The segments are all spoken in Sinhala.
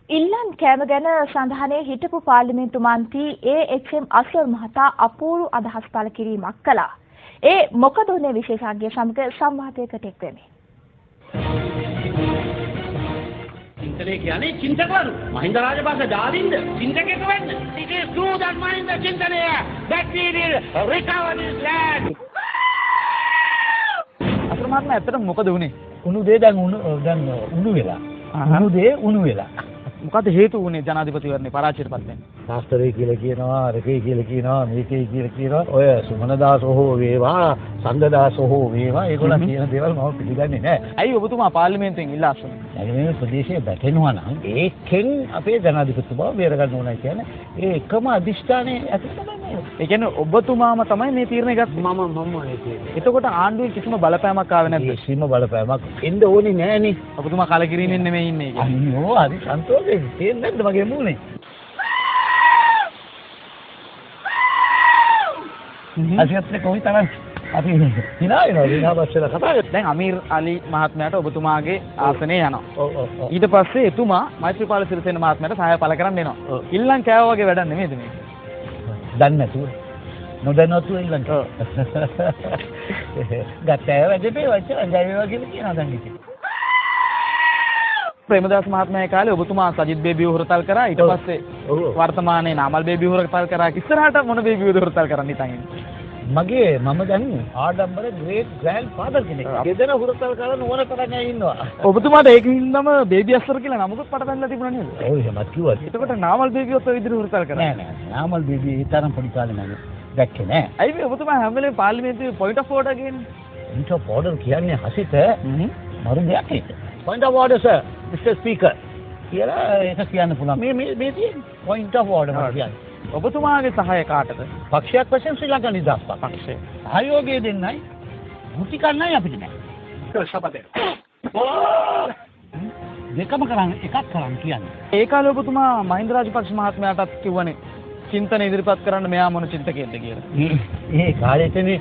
ඉල්ලන් කෑම ගැන සඳහනේ හිටපු පාර්ලිමේන්තු මන්ත්‍රී ඒ.එච්.එම්. අස්වර් මහතා අපූර්ව අදහස් පළ කිරීමක් කළා. ඒ මොකද උනේ විශේෂඥ සමග සංවාදයකට එක් වෙමි. චින්තනය කියන්නේ චින්තකවරු. මහින්ද රාජපක්ෂ දාලින්ද චින්තකයෙක් වෙන්න. It is true that mind the චින්තනය that we will recover this land. අසර මහත්මයා ඇත්තටම මොකද උනේ? උණු දේ දැන් උණු වෙලා. උණු දේ උණු වෙලා. මොකද හේතු වුනේ ජනාධිපතිවරණේ පරාජයට පත් වෙන්න? ශාස්ත්‍රය කියලා කියනවා, රකේ කියලා කියනවා, මේකේ කියලා කියනවා. ඔය සුමනදාස හෝ වේවා, සංගදාස හෝ වේවා, ඒගොල්ලෝ කියන දේවල් මම පිළිගන්නේ නැහැ. ඇයි ඔබතුමා පාර්ලිමේන්තුවෙන් ඉල්ලා අසුනේ? මේ ප්‍රදේශයේ බැටෙනවා නම් ඒකෙන් අපේ ජනාධිපතිතුමා බේර ගන්න ඕනයි කියන්නේ ඒ එකම අදිෂ්ඨානයේ ඇති තමයි. ඒ කියන්නේ ඔබතුමාම තමයි මේ තීරණය ගත්තේ. මම ඒකේ. එතකොට ආණ්ඩුවේ කිසිම බලපෑමක් ආවේ නැද්ද? කිසිම බලපෑමක් එන්න ඕනේ නෑනේ. ඔබතුමා කලකිරීමෙන් නෙමෙයි ඉන්නේ කියන්නේ. අයියෝ හරි සන්තෝෂයි. තේරෙන්නේ නැද්ද මගේ මූණේ? අසියත් කොහොමද අපි හිනාවෙනවා කතා කරලා. දැන් අමීර් අලි මහත්මයාට ඔබතුමාගේ ආසනය යනවා. ඔව්. ඊට පස්සේ එතුමා මෛත්‍රීපාල සිරිසේන මහත්මයාට සහාය පළ කරන්න එනවා. ඉල්ලන් කෑවා වගේ වැඩක් නෙමෙයිද මේක? දන්නේ නැතුව. නොදැනුවත්ව ඉල්ලන්. ගත්තේ වැඩේ වචන ජයවේවා කියලා කියනවා දැන් ඉතින්. ප්‍රේමදාස මහත්මයාගේ කාලේ ඔබතුමා සජිත් බේබි හොරතල් කරා. ඊට පස්සේ වර්තමානයේ නාමල් බේබි හොරතල් කරා. ඉස්සරහට මොන බේබි හොරතල් කරන්න හිතන් ඉන්නේ? මම දැන් ආඩම්බර ග්‍රේට් ග්‍රෑන්ඩ් ෆාදර් කෙනෙක්. ගෙදර හොරතල් කරන ඕන තරම් අය ඉන්නවා. ඔබතුමාට ඒකින්දම බේබි අස්සර කියලා නමකුත් පටබැලලා තිබුණා නේද? ඔව් එහෙමත් කිව්වා. එතකොට නාමල් බේබිවත් ඔය විදිහට හොරතල් කරා. නෑ. නාමල් බේබි ඒ තරම් පොඩි කාලේ නෑ. දැක්කේ නෑ. ඇයි මේ ඔබතුමා හැම වෙලේම පාර්ලිමේන්තුවේ පොයින්ට් ඔෆ් ඕඩර් කියන්නේ? පොයින්ට් ඔෆ් ඕඩර් කියන්නේ හසිත මරු දෙයක් නෙක. Point of order sir mister speaker කියලා ඒක කියන්න පුළුවන්. මේ තියෙන්නේ පොයින්ට් ඔෆ් ඕඩර් කියන්නේ. ඔබතුමාගේ සහාය කාටද? පක්ෂයක් වශයෙන් ශ්‍රී ලංකා නිදහස් පක්ෂය. සහයෝගය දෙන්නයි මුටි කන්නයි අපිට නෑ. සපතේ. දෙකම කරන්නේ එකක් කරන්න කියන්නේ. ඒ කාලේ ඔබතුමා මහින්ද රාජපක්ෂ මහත්මයාටත් කිව්වනේ චින්තන ඉදිරිපත් කරන්න මෙයා මොන චින්තකයෙක්ද කියලා. ඒ කාලේතනේ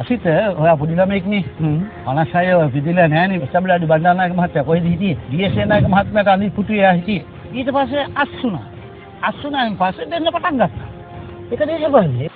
අසිත ඔයා පොඩි ළමෙක්නේ. 56 පිටිලා නෑනේ. ඉස්තම්බුලාඩි බණ්ඩාරනායක මහත්තයා කොහෙද හිටියේ? ඩී.එස්.ඒ නායක මහත්මයාට අනිත් පුතුයා හිටියේ. ඊට පස්සේ අස්සුණාන් පස්සේ දෙන්න පටන් ගත්තා. ඒක දේශපාලනේ.